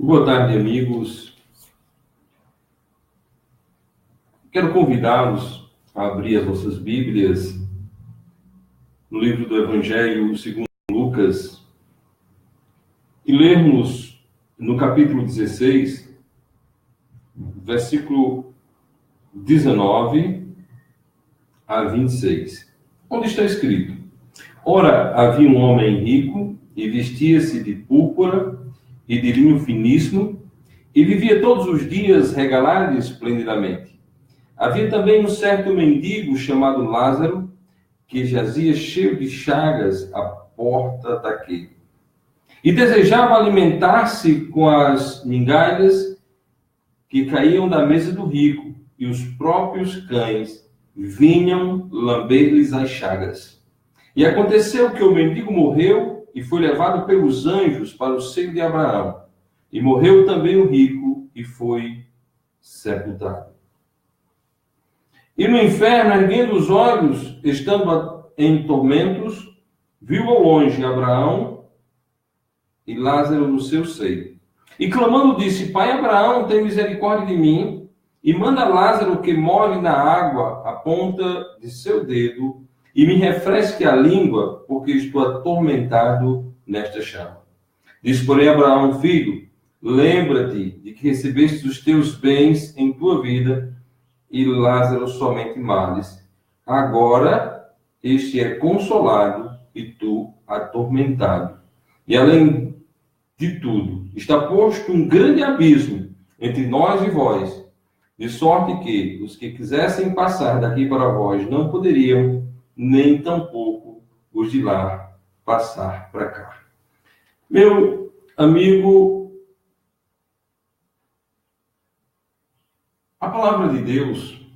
Boa tarde, amigos. Quero convidá-los a abrir as vossas Bíblias no livro do Evangelho segundo Lucas e lermos no capítulo 16, versículo 19 a 26, onde está escrito: Ora, havia um homem rico e vestia-se de púrpura e de linho finíssimo e vivia todos os dias regalado e esplendidamente. Havia também um certo mendigo chamado Lázaro, que jazia cheio de chagas à porta daquele. E desejava alimentar-se com as migalhas que caíam da mesa do rico, e os próprios cães vinham lamber-lhes as chagas. E aconteceu que o mendigo morreu e foi levado pelos anjos para o seio de Abraão. E morreu também o rico e foi sepultado. E no inferno, erguendo os olhos, estando em tormentos, viu ao longe Abraão e Lázaro no seu seio. E clamando disse: Pai Abraão, tem misericórdia de mim, e manda Lázaro que molhe na água a ponta de seu dedo, e me refresque a língua, porque estou atormentado nesta chama. Disse, porém, Abraão: Filho, lembra-te de que recebeste os teus bens em tua vida, e Lázaro somente males. Agora este é consolado e tu atormentado. E além de tudo, está posto um grande abismo entre nós e vós, de sorte que os que quisessem passar daqui para vós não poderiam, nem tampouco os de lá passar para cá. Meu amigo, a palavra de Deus,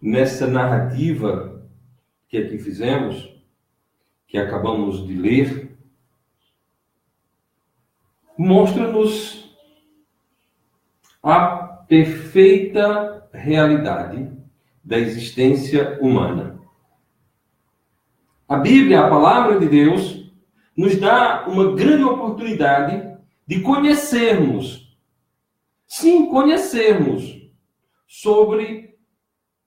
nessa narrativa que aqui fizemos, que acabamos de ler, mostra-nos a perfeita realidade da existência humana. A Bíblia, a palavra de Deus, nos dá uma grande oportunidade de conhecermos, sim, conhecermos sobre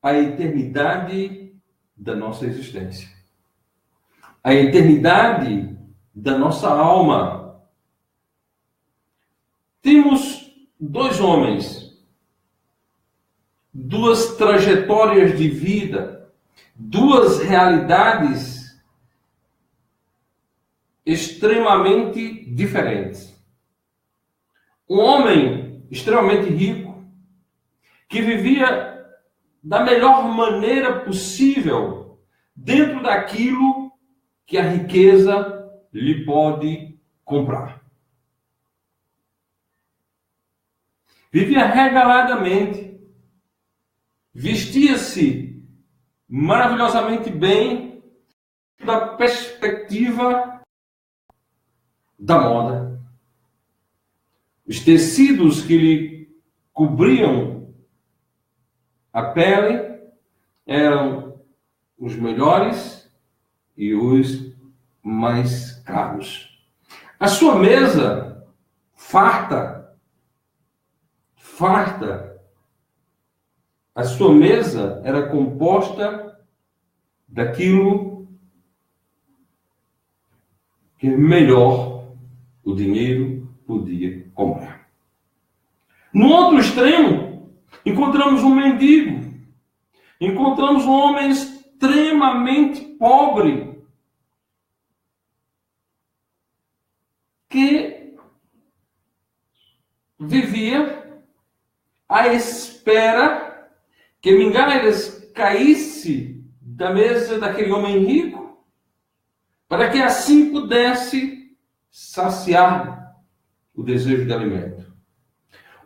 a eternidade da nossa existência. A eternidade da nossa alma. Temos dois homens, duas trajetórias de vida, duas realidades extremamente diferentes. Um homem extremamente rico, que vivia da melhor maneira possível dentro daquilo que a riqueza lhe pode comprar. Vivia regaladamente, vestia-se maravilhosamente bem da perspectiva da moda. Os tecidos que lhe cobriam a pele eram os melhores e os mais caros. A sua mesa, farta, a sua mesa era composta daquilo que melhor o dinheiro podia comprar. No outro extremo, encontramos um mendigo, encontramos um homem extremamente pobre, que vivia à espera que migalhas caísse da mesa daquele homem rico, para que assim pudesse saciar o desejo de alimento.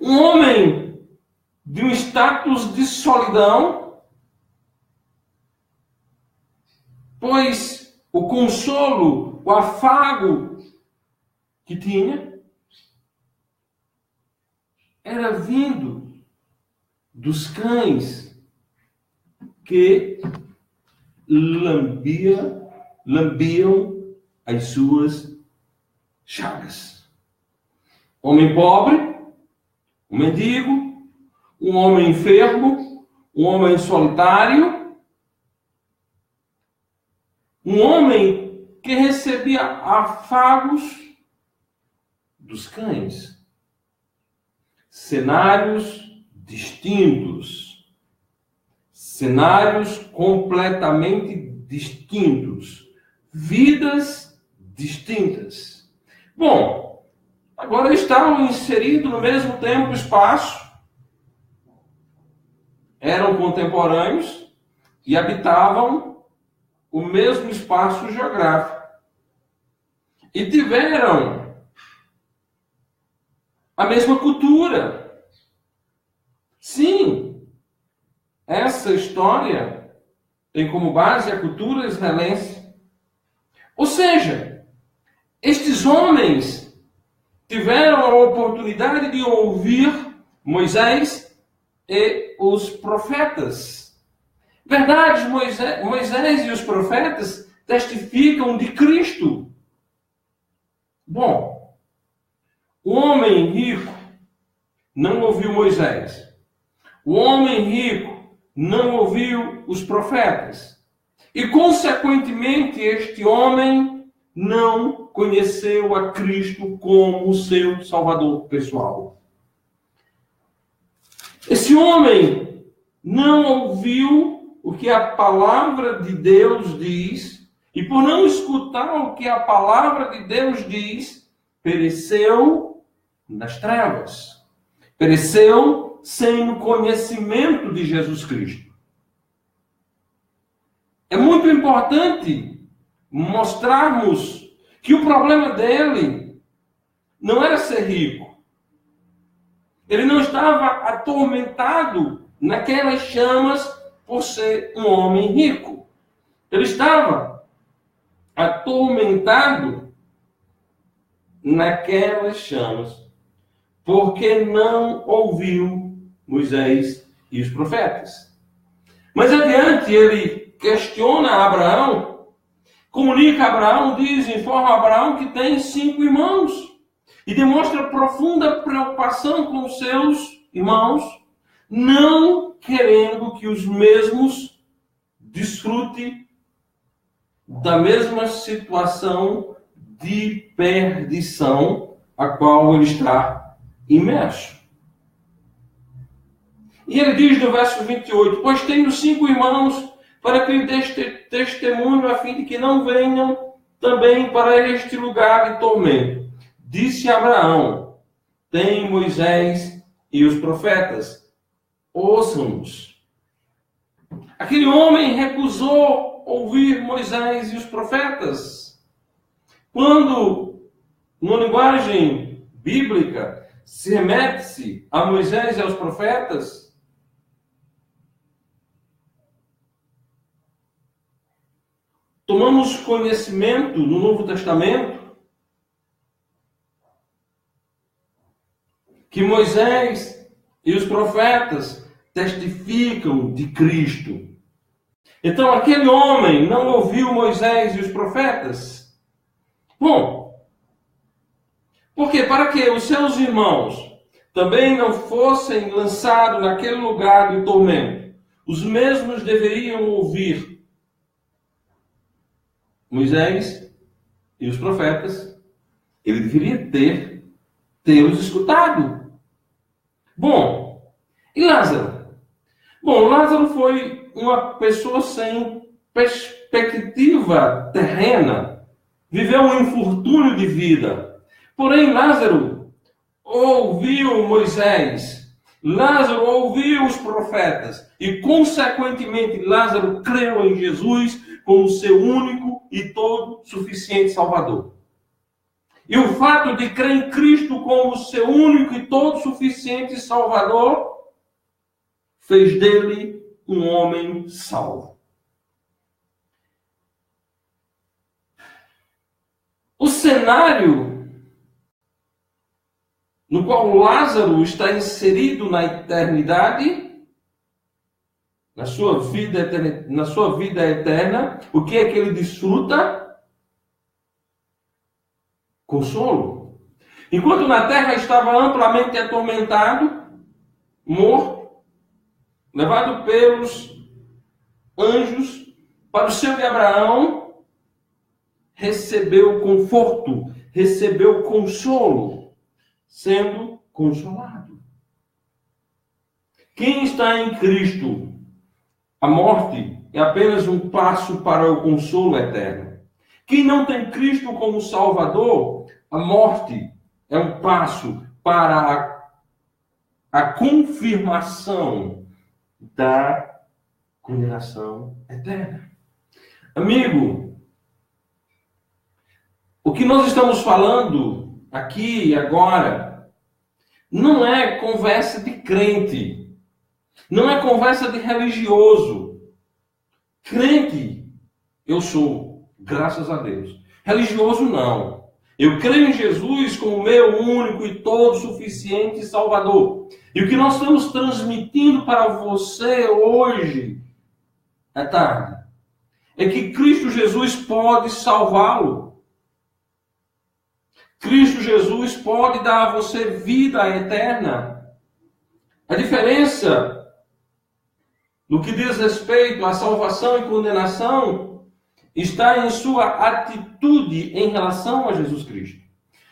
Um homem de um status de solidão, pois o consolo, o afago que tinha era vindo dos cães que lambiam as suas chagas. homem pobre, um mendigo, um homem enfermo, um homem solitário, um homem que recebia afagos dos cães. Cenários distintos, cenários completamente distintos, vidas distintas. Bom, agora estavam inseridos no mesmo tempo e espaço, eram contemporâneos e habitavam o mesmo espaço geográfico. E tiveram a mesma cultura. Sim, essa história tem como base a cultura israelense. Ou seja, estes homens tiveram a oportunidade de ouvir Moisés e os profetas. Verdade, Moisés e os profetas testificam de Cristo. Bom, o homem rico não ouviu Moisés. O homem rico não ouviu os profetas. E, consequentemente, este homem não conheceu a Cristo como seu Salvador pessoal. Esse homem não ouviu o que a palavra de Deus diz, e por não escutar o que a palavra de Deus diz, pereceu nas trevas. Pereceu sem o conhecimento de Jesus Cristo. É muito importante mostrarmos que o problema dele não era ser rico. Ele não estava atormentado naquelas chamas por ser um homem rico. Ele estava atormentado naquelas chamas porque não ouviu Moisés e os profetas. Mas adiante ele questiona Abraão, comunica a Abraão, informa a Abraão que tem 5 irmãos. E demonstra profunda preocupação com os seus irmãos, não querendo que os mesmos desfrutem da mesma situação de perdição a qual ele está imerso. E ele diz no verso 28, pois tenho 5 irmãos para que lhe dê testemunho a fim de que não venham também para este lugar de tormento. Disse Abraão, tem Moisés e os profetas, ouçam-nos. Aquele homem recusou ouvir Moisés e os profetas. Quando, na linguagem bíblica, se remete-se a Moisés e aos profetas, tomamos conhecimento no Novo Testamento que Moisés e os profetas testificam de Cristo. Então, aquele homem não ouviu Moisés e os profetas? Bom, porque para que os seus irmãos também não fossem lançados naquele lugar de tormento, os mesmos deveriam ouvir Moisés e os profetas. Ele deveria tê-los escutado. Bom, e Lázaro? Bom, Lázaro foi uma pessoa sem perspectiva terrena. Viveu um infortúnio de vida. Porém, Lázaro ouviu Moisés. Lázaro ouviu os profetas. E, consequentemente, Lázaro creu em Jesus como seu único e todo suficiente Salvador. E o fato de crer em Cristo como seu único e todo suficiente Salvador fez dele um homem salvo. O cenário no qual Lázaro está inserido na eternidade, na sua vida eterna, o que é que ele desfruta? Consolo. Enquanto na terra estava amplamente atormentado, morto, levado pelos anjos para o seio de Abraão, recebeu conforto, recebeu consolo, sendo consolado. Quem está em Cristo, a morte é apenas um passo para o consolo eterno. Quem não tem Cristo como Salvador, a morte é um passo para a confirmação da condenação eterna. Amigo, o que nós estamos falando aqui e agora não é conversa de crente, não é conversa de religioso. Crente eu sou, graças a Deus. Religioso não. Eu creio em Jesus como meu único e todo suficiente Salvador. E o que nós estamos transmitindo para você hoje, à tarde, é que Cristo Jesus pode salvá-lo. Cristo Jesus pode dar a você vida eterna. A diferença no que diz respeito à salvação e condenação está em sua atitude em relação a Jesus Cristo.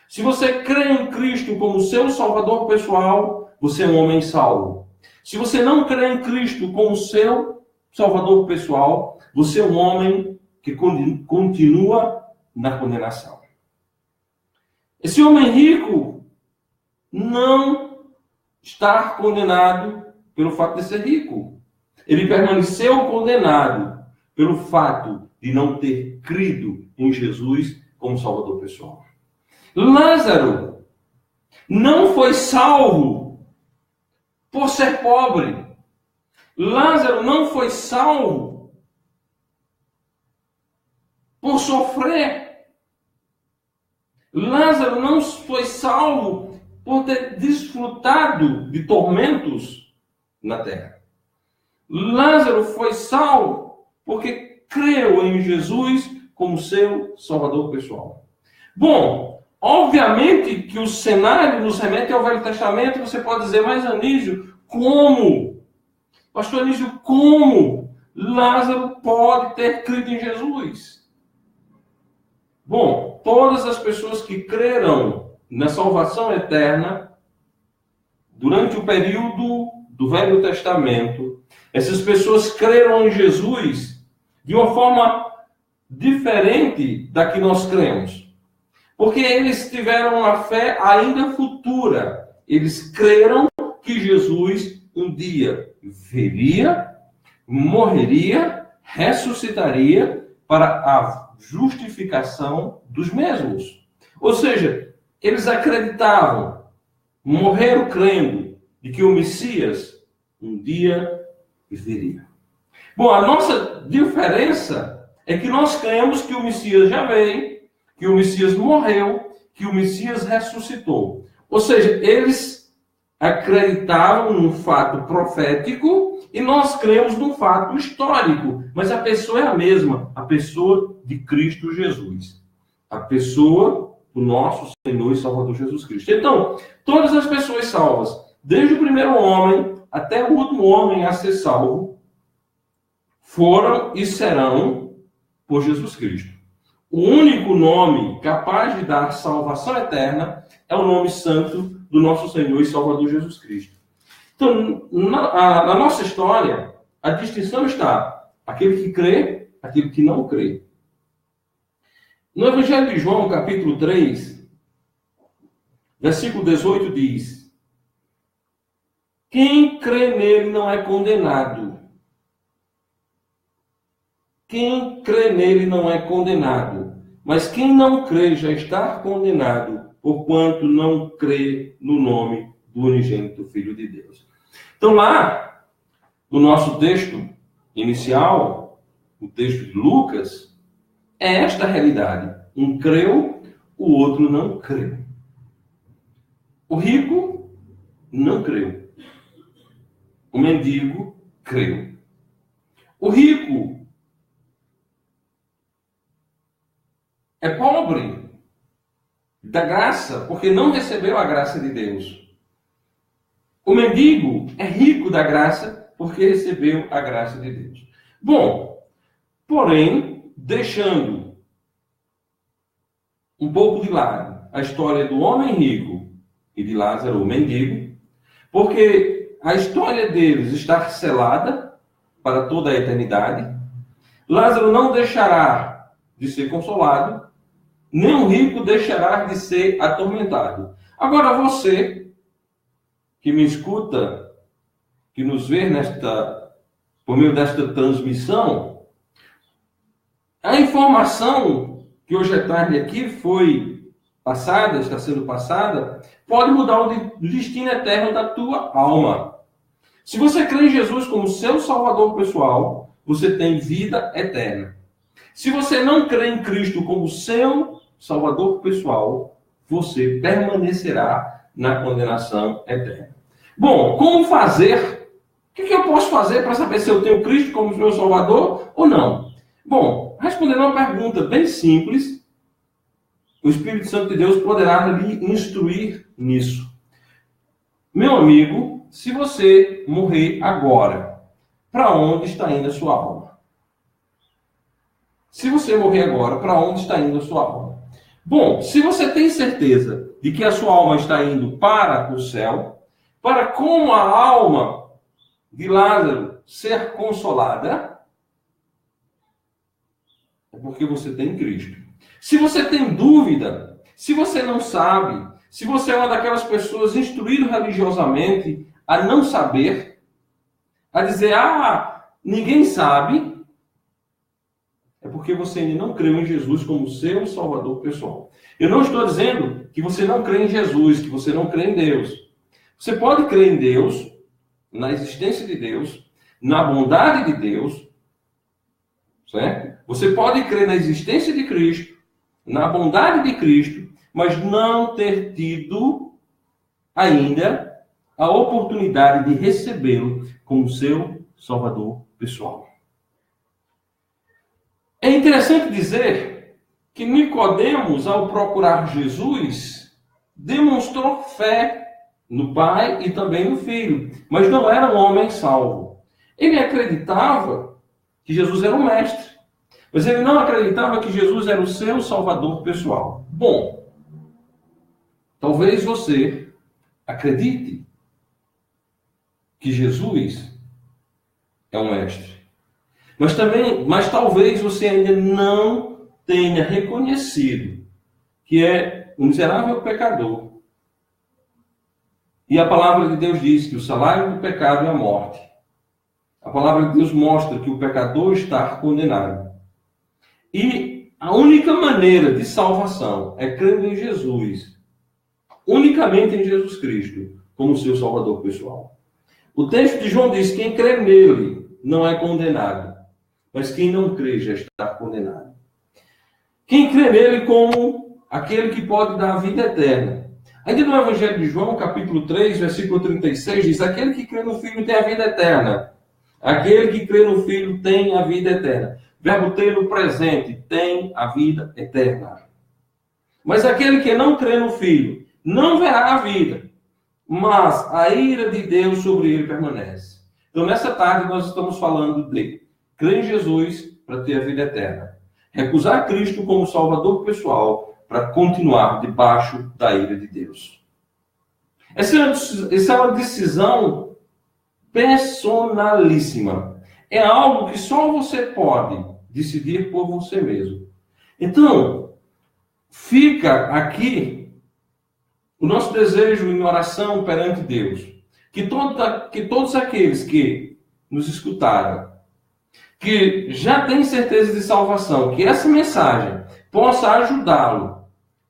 Se você crê em Cristo como seu Salvador pessoal, você é um homem salvo. Se você não crê em Cristo como seu Salvador pessoal, você é um homem que continua na condenação. Esse homem rico não está condenado pelo fato de ser rico. Ele permaneceu condenado pelo fato de não ter crido em Jesus como Salvador pessoal. Lázaro não foi salvo por ser pobre. Lázaro não foi salvo por sofrer. Lázaro não foi salvo por ter desfrutado de tormentos na terra. Lázaro foi salvo porque creu em Jesus como seu Salvador pessoal. Bom, obviamente que o cenário nos remete ao Velho Testamento. Você pode dizer, mas Anísio, como? Pastor Anísio, como Lázaro pode ter crido em Jesus? Bom, todas as pessoas que creram na salvação eterna durante o período do Velho Testamento, essas pessoas creram em Jesus de uma forma diferente da que nós cremos. Porque eles tiveram uma fé ainda futura. Eles creram que Jesus um dia viria, morreria, ressuscitaria para a justificação dos mesmos. Ou seja, eles acreditavam, morreram crendo de que o Messias um dia viria. Bom, a nossa diferença é que nós cremos que o Messias já veio, que o Messias morreu, que o Messias ressuscitou. Ou seja, eles acreditavam num fato profético e nós cremos num fato histórico. Mas a pessoa é a mesma, a pessoa de Cristo Jesus. A pessoa do nosso Senhor e Salvador Jesus Cristo. Então, todas as pessoas salvas, desde o primeiro homem até o último homem a ser salvo, foram e serão por Jesus Cristo. O único nome capaz de dar salvação eterna é o nome santo do nosso Senhor e Salvador Jesus Cristo. Então, na nossa história, a distinção está aquele que crê, aquele que não crê. No Evangelho de João, capítulo 3, versículo 18 diz: quem crê nele não é condenado. Quem crê nele não é condenado, mas quem não crê já está condenado, porquanto não crê no nome do unigênito Filho de Deus. Então lá, no nosso texto inicial, o texto de Lucas, é esta a realidade. Um creu, o outro não creu. O rico não creu. O mendigo creu. O rico é pobre, da graça, porque não recebeu a graça de Deus. O mendigo é rico da graça, porque recebeu a graça de Deus. Bom, porém, deixando um pouco de lado a história do homem rico e de Lázaro, o mendigo, porque a história deles está selada para toda a eternidade. Lázaro não deixará de ser consolado, nem o rico deixará de ser atormentado. Agora você, que me escuta, que nos vê por meio desta transmissão, a informação que hoje à tarde aqui foi passada, está sendo passada, pode mudar o destino eterno da tua alma. Se você crê em Jesus como seu Salvador pessoal, você tem vida eterna. Se você não crê em Cristo como seu Salvador pessoal, você permanecerá na condenação eterna. Bom, como fazer? O que eu posso fazer para saber se eu tenho Cristo como meu Salvador ou não? Bom, respondendo uma pergunta bem simples, o Espírito Santo de Deus poderá lhe instruir nisso. Meu amigo, se você morrer agora, para onde está indo a sua alma? Se você morrer agora, para onde está indo a sua alma? Bom, se você tem certeza de que a sua alma está indo para o céu, para como a alma de Lázaro ser consolada, é porque você tem Cristo. Se você tem dúvida, se você não sabe, se você é uma daquelas pessoas instruídas religiosamente a não saber, a dizer, ninguém sabe, é porque você ainda não creu em Jesus como seu Salvador pessoal. Eu não estou dizendo que você não crê em Jesus, que você não crê em Deus. Você pode crer em Deus, na existência de Deus, na bondade de Deus, certo? Você pode crer na existência de Cristo, na bondade de Cristo, mas não ter tido ainda a oportunidade de recebê-lo como seu Salvador pessoal. É interessante dizer que Nicodemos, ao procurar Jesus, demonstrou fé no Pai e também no Filho, mas não era um homem salvo. Ele acreditava que Jesus era o mestre, mas ele não acreditava que Jesus era o seu Salvador pessoal. Bom, talvez você acredite que Jesus é um mestre. Mas talvez você ainda não tenha reconhecido que é um miserável pecador. E a palavra de Deus diz que o salário do pecado é a morte. A palavra de Deus mostra que o pecador está condenado. E a única maneira de salvação é crendo em Jesus, unicamente em Jesus Cristo, como seu Salvador pessoal. O texto de João diz: quem crê nele não é condenado, mas quem não crê já está condenado. Quem crê nele como aquele que pode dar a vida eterna. Ainda no Evangelho de João, capítulo 3, versículo 36, diz: aquele que crê no Filho tem a vida eterna. Aquele que crê no Filho tem a vida eterna. Verbo ter no presente, tem a vida eterna. Mas aquele que não crê no Filho não verá a vida, mas a ira de Deus sobre ele permanece. Então, nessa tarde, nós estamos falando de crer em Jesus para ter a vida eterna. Recusar Cristo como Salvador pessoal para continuar debaixo da ira de Deus. Essa é uma decisão personalíssima. É algo que só você pode decidir por você mesmo. Então, fica aqui o nosso desejo em oração perante Deus. Que todos aqueles que nos escutaram, que já têm certeza de salvação, que essa mensagem possa ajudá-lo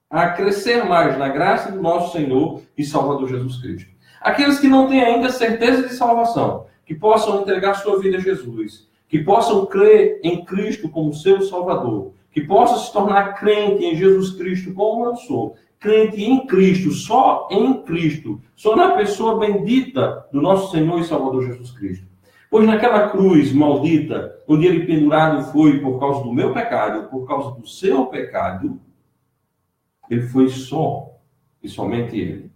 a crescer mais na graça do nosso Senhor e Salvador Jesus Cristo. Aqueles que não têm ainda certeza de salvação, que possam entregar sua vida a Jesus, que possam crer em Cristo como seu Salvador, que possam se tornar crente em Jesus Cristo como eu sou, crente em Cristo, só em Cristo, só na pessoa bendita do nosso Senhor e Salvador Jesus Cristo. Pois naquela cruz maldita, onde ele pendurado foi por causa do meu pecado, por causa do seu pecado, Ele foi só e somente ele.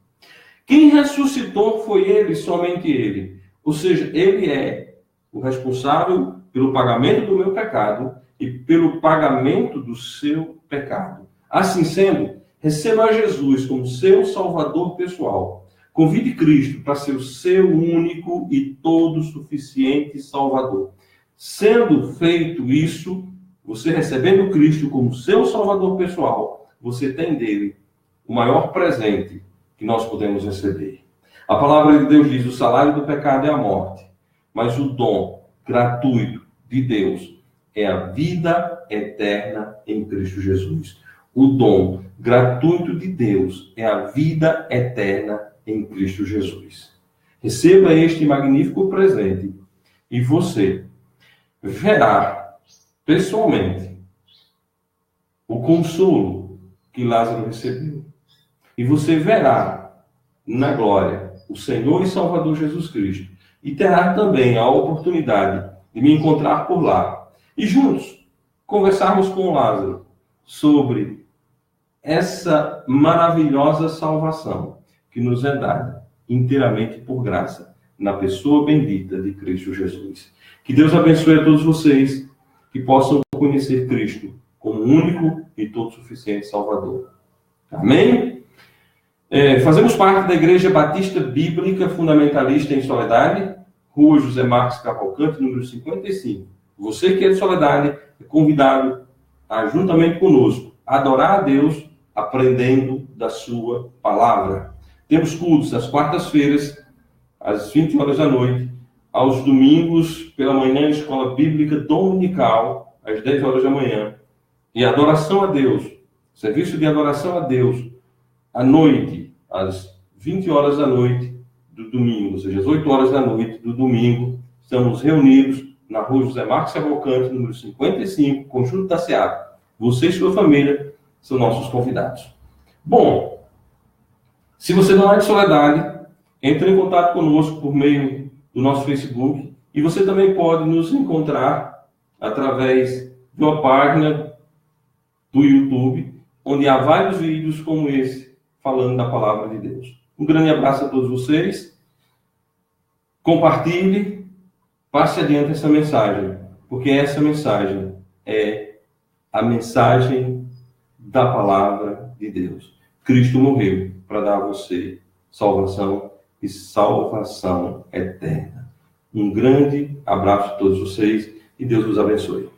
Quem ressuscitou foi ele e somente ele. Ou seja, ele é o responsável pelo pagamento do meu pecado e pelo pagamento do seu pecado. Assim sendo, receba Jesus como seu Salvador pessoal. Convide Cristo para ser o seu único e todo suficiente Salvador. Sendo feito isso, você recebendo Cristo como seu Salvador pessoal, você tem dele o maior presente que nós podemos receber. A palavra de Deus diz: o salário do pecado é a morte, mas o dom gratuito de Deus é a vida eterna em Cristo Jesus. O dom gratuito de Deus é a vida eterna em Cristo Jesus. Receba este magnífico presente e você verá pessoalmente o consolo que Lázaro recebeu. E você verá na glória o Senhor e Salvador Jesus Cristo. E terá também a oportunidade de me encontrar por lá. E juntos conversarmos com Lázaro sobre essa maravilhosa salvação que nos é dada inteiramente por graça na pessoa bendita de Cristo Jesus. Que Deus abençoe a todos vocês que possam conhecer Cristo como único e todo suficiente Salvador. Amém? Fazemos parte da Igreja Batista Bíblica Fundamentalista em Soledade, Rua José Marques Cavalcante, número 55. Você que é de Soledade é convidado a, juntamente conosco, adorar a Deus aprendendo da sua palavra. Temos cultos às quartas-feiras, às 20 horas da noite, aos domingos pela manhã, escola bíblica dominical, às 10 horas da manhã, e adoração a Deus, serviço de adoração a Deus, à noite, às 20 horas da noite do domingo, ou seja, às 8 horas da noite do domingo, estamos reunidos na Rua José Marques Cavalcante, número 55, Conjunto da Seara. Você e sua família são nossos convidados. Bom, se você não é de Soledade, entre em contato conosco por meio do nosso Facebook, e você também pode nos encontrar através de uma página do YouTube, onde há vários vídeos como esse, falando da palavra de Deus. Um grande abraço a todos vocês. Compartilhe, passe adiante essa mensagem, porque essa mensagem é a mensagem da palavra de Deus. Cristo morreu para dar a você salvação e salvação eterna. Um grande abraço a todos vocês e Deus os abençoe.